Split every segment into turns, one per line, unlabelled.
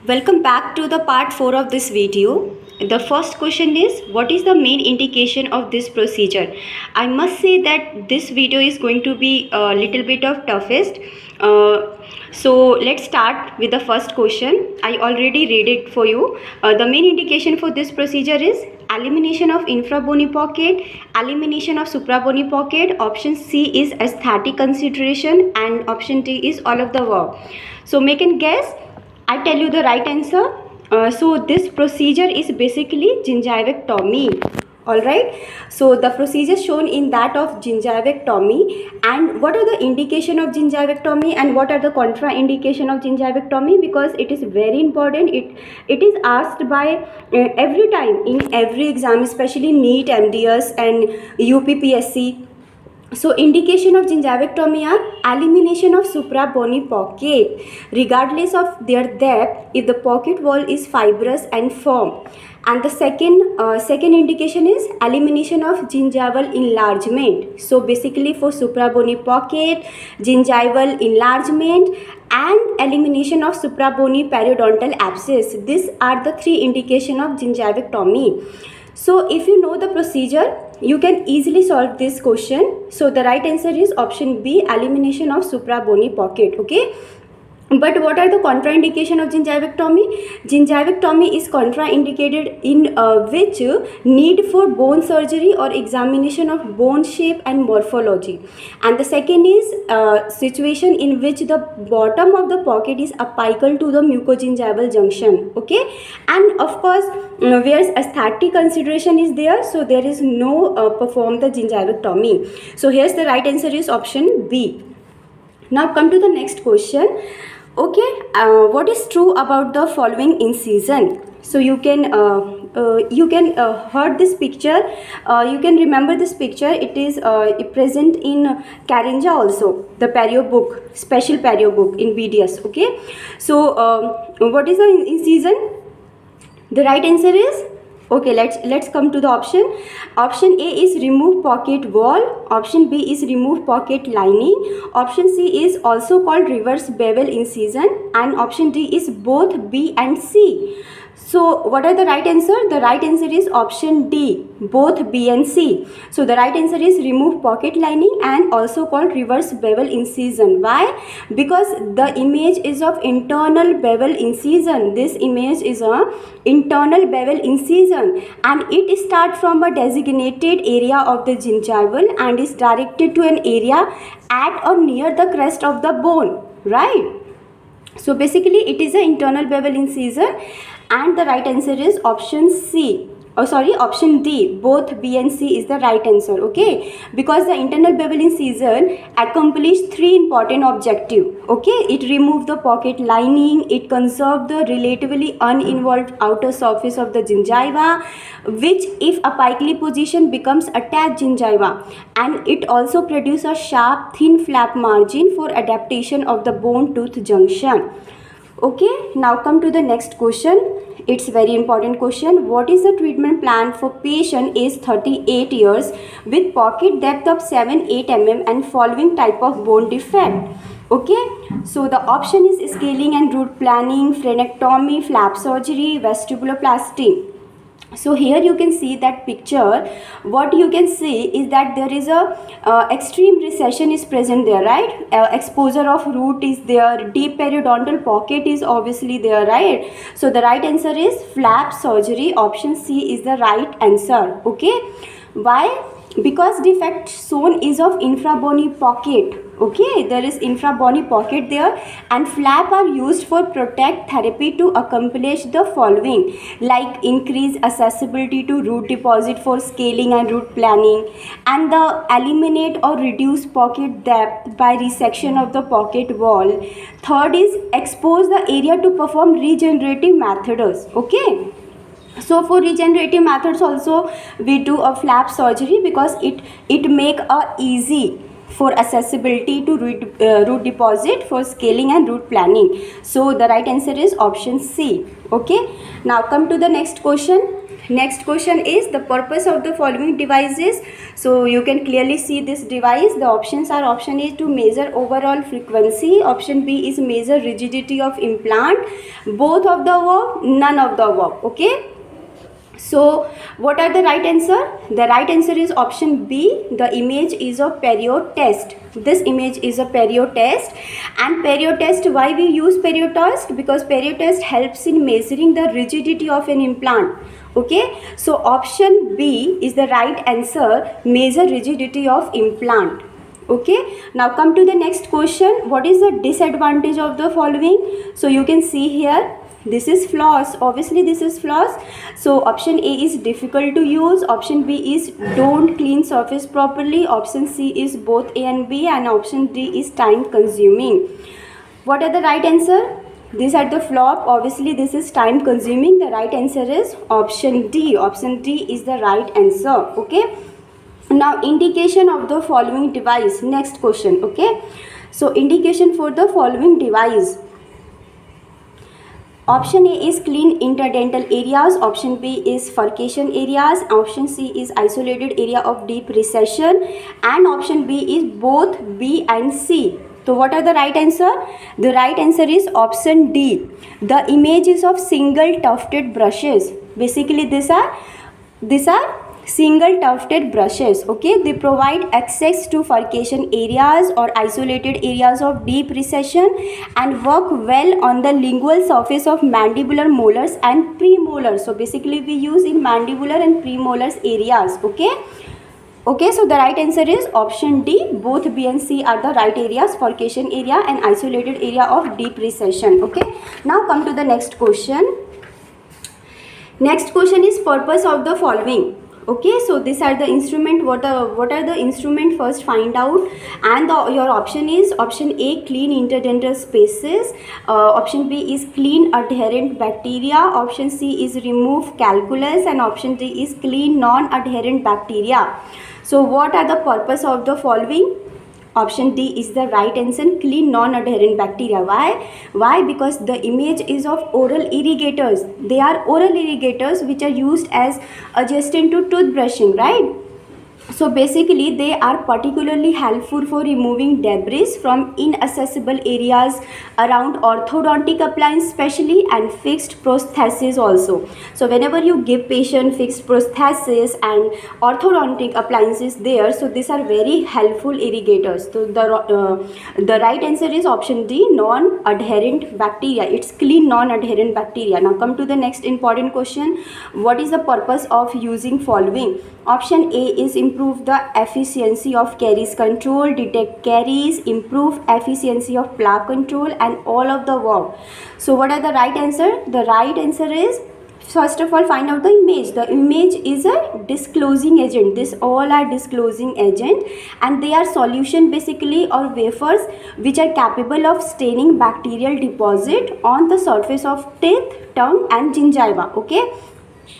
Welcome back to the part 4 of this video. The first question is, what is the main indication of this procedure? I must say that this video is going to be a little bit of toughest. So let's start with the first question. I already read it for you. The main indication for this procedure is elimination of infrabony pocket, elimination of suprabony pocket. Option C is aesthetic consideration and option D is all of the above. So make a guess. I tell you the right answer. So this procedure is basically gingivectomy. Alright. So the procedure shown in that of gingivectomy, and what are the indication of gingivectomy and what are the contraindication of gingivectomy, because it is very important. It is asked by every time in every exam, especially NEET, MDS and UPPSC. So indication of gingivectomy are elimination of suprabony pocket regardless of their depth if the pocket wall is fibrous and firm. And the second indication is elimination of gingival enlargement. So basically for suprabony pocket, gingival enlargement and elimination of suprabony periodontal abscess. These are the three indications of gingivectomy. So if you know the procedure, you can easily solve this question. So the right answer is option B, elimination of suprabony pocket. Okay. But what are the contraindication of gingivectomy? Gingivectomy is contraindicated in which need for bone surgery or examination of bone shape and morphology. And the second is situation in which the bottom of the pocket is apical to the mucogingival junction. Okay, and of course where aesthetic consideration is there, so there is no perform the gingivectomy. So here's the right answer is option B. Now come to the next question. Okay, what is true about the following incision? So you can heard this picture. You can remember this picture. It is present in Carinja also, the perio book, special perio book in BDS. Okay, so what is the incision? The right answer is, okay, let's come to the option. Option A is remove pocket wall. Option B is remove pocket lining. Option C is also called reverse bevel incision, and option D is both B and C. So what are the right answer? The right answer is option D, both B and C. So the right answer is remove pocket lining and also called reverse bevel incision. Why? Because the image is of internal bevel incision. This image is a internal bevel incision and it starts from a designated area of the gingival and is directed to an area at or near the crest of the bone, right? So basically it is an internal bevel incision, and the right answer is option C. Option D, both B and C is the right answer. Okay, because the internal bevel incision accomplish three important objectives. Okay, it remove the pocket lining, it conserve the relatively uninvolved outer surface of the gingiva, which if apically positioned becomes attached gingiva, and it also produce a sharp thin flap margin for adaptation of the bone tooth junction. Okay, now come to the next question. It's very important question. What is the treatment plan for patient age 38 years with pocket depth of 7-8 mm and following type of bone defect? Okay, so the option is scaling and root planning, frenectomy, flap surgery, vestibuloplasty. So here you can see that picture. What you can see is that there is a extreme recession is present there, right? Exposure of root is there, deep periodontal pocket is obviously there, right? So the right answer is flap surgery. Option C is the right answer. Okay, why? Because defect shown is of infrabony pocket. Okay, there is infrabony pocket there, and flap are used for protect therapy to accomplish the following, like increase accessibility to root deposit for scaling and root planning, and the eliminate or reduce pocket depth by resection of the pocket wall. Third is expose the area to perform regenerative methods. Okay, so for regenerative methods also we do a flap surgery because it make a easy for accessibility to root deposit for scaling and root planning. So the right answer is option C. Okay, now come to the next question. Next question is the purpose of the following devices. So you can clearly see this device. The options are: option A to measure overall frequency, option B is measure rigidity of implant, both of the above, none of the above. Okay, so what are the right answer? The right answer is option B. The image is of perio test. This image is a perio test. And perio test, why we use perio test? Because perio test helps in measuring the rigidity of an implant. Okay, so option B is the right answer, measure rigidity of implant. Okay, now come to the next question. What is the disadvantage of the following? So you can see here, this is floss. Obviously this is floss. So option A is difficult to use, option B is don't clean surface properly, option C is both A and B, and option D is time consuming. What are the right answer? These are the flop. Obviously this is time consuming. The right answer is option D. Option D is the right answer. Okay, now indication of the following device. Next question. Okay, so indication for the following device. Option A is clean interdental areas, option B is furcation areas, option C is isolated area of deep recession, and option B is both B and C. So what are the right answer? The right answer is option D. The images of single tufted brushes. Basically these are single tufted brushes. Okay, they provide access to furcation areas or isolated areas of deep recession and work well on the lingual surface of mandibular molars and premolars. So basically we use in mandibular and premolars areas. Okay, so the right answer is option D. Both B and C are the right areas, furcation area and isolated area of deep recession. Okay, now come to the next question. Next question is purpose of the following. Okay, so these are the instrument. What are the instrument? First find out. And your option is option A, clean interdental spaces, option B is clean adherent bacteria, option C is remove calculus, and option D is clean non-adherent bacteria. So what are the purpose of the following? Option D is the right answer, clean non-adherent bacteria. Why? Because the image is of oral irrigators. They are oral irrigators which are used as adjacent to toothbrushing, right? So basically they are particularly helpful for removing debris from inaccessible areas around orthodontic appliance especially, and fixed prosthesis also. So whenever you give patient fixed prosthesis and orthodontic appliances there, so these are very helpful irrigators. So the right answer is option D, non-adherent bacteria. It's clean non-adherent bacteria. Now come to the next important question. What is the purpose of using following? Option A is improve the efficiency of caries control, detect caries, improve efficiency of plaque control, and all of the above. So what are the right answer? The right answer is, first of all, find out the image. The image is a disclosing agent. This all are disclosing agent, and they are solution basically or wafers which are capable of staining bacterial deposit on the surface of teeth, tongue and gingiva. Okay,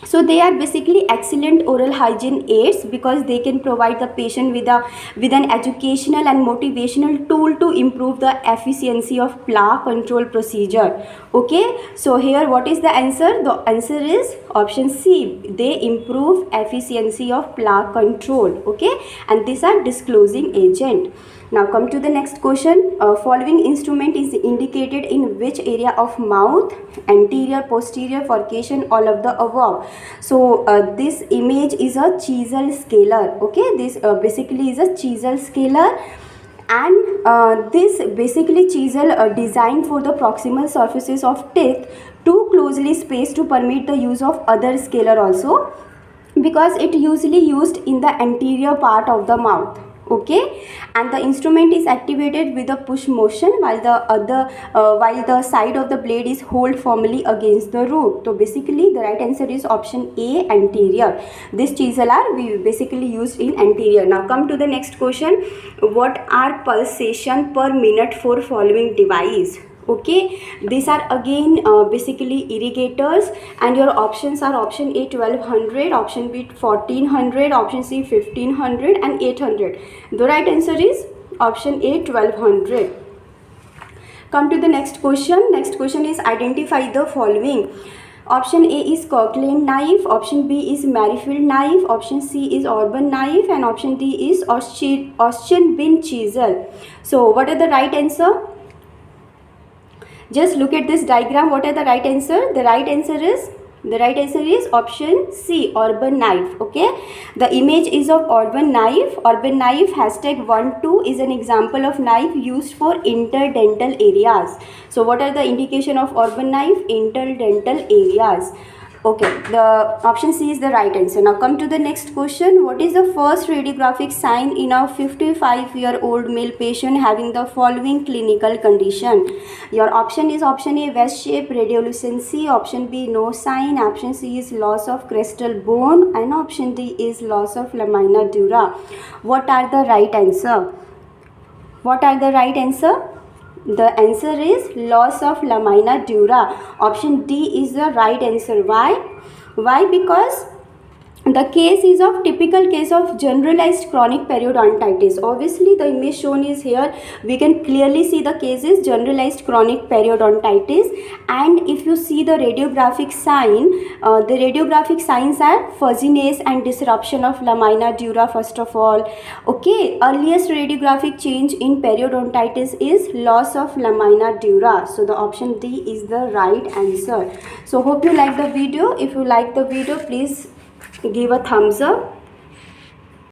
so they are basically excellent oral hygiene aids because they can provide the patient with an educational and motivational tool to improve the efficiency of plaque control procedure. Okay, so here what is the answer? The answer is option C. They improve efficiency of plaque control. Okay, and these are disclosing agent. Now come to the next question. Following instrument is indicated in which area of mouth? Anterior, posterior, furcation, all of the above. So this image is a chisel scaler. Okay, this basically is a chisel scaler, and this basically chisel designed for the proximal surfaces of teeth too closely spaced to permit the use of other scaler also, because it usually used in the anterior part of the mouth. Okay, and the instrument is activated with a push motion while the side of the blade is hold firmly against the root. So basically the right answer is option A, anterior. This chisel are basically used in anterior. Now come to the next question. What are pulsation per minute for following device? Okay, these are again basically irrigators, and your options are option A 1200, option B 1400, option C 1500 and 800. The right answer is option A 1200. Come to the next question. Next question is identify the following. Option A is Kirkland knife, option B is Merrifield knife, option C is Auburn knife, and option D is Austen bin chisel. So what are the right answer? Just look at this diagram. What are the right answer? The right answer is option C, Auburn knife. Okay, the image is of Auburn knife. Auburn knife #12 is an example of knife used for interdental areas. So what are the indication of Auburn knife? Interdental areas. Okay, the option C is the right answer. Now come to the next question. What is the first radiographic sign in a 55-year-old male patient having the following clinical condition? Your option is option A, vest shape radiolucency, option B, no sign, option C is loss of crestal bone, and option D is loss of lamina dura. What are the right answer? What are the right answer? The answer is loss of lamina dura. Option D is the right answer. Why? Because the case is of typical case of generalized chronic periodontitis. Obviously the image shown is here. We can clearly see the case is generalized chronic periodontitis, and if you see the radiographic sign, the radiographic signs are fuzziness and disruption of lamina dura first of all. Okay, earliest radiographic change in periodontitis is loss of lamina dura. So the option D is the right answer. So hope you like the video. If you like the video, please give a thumbs up.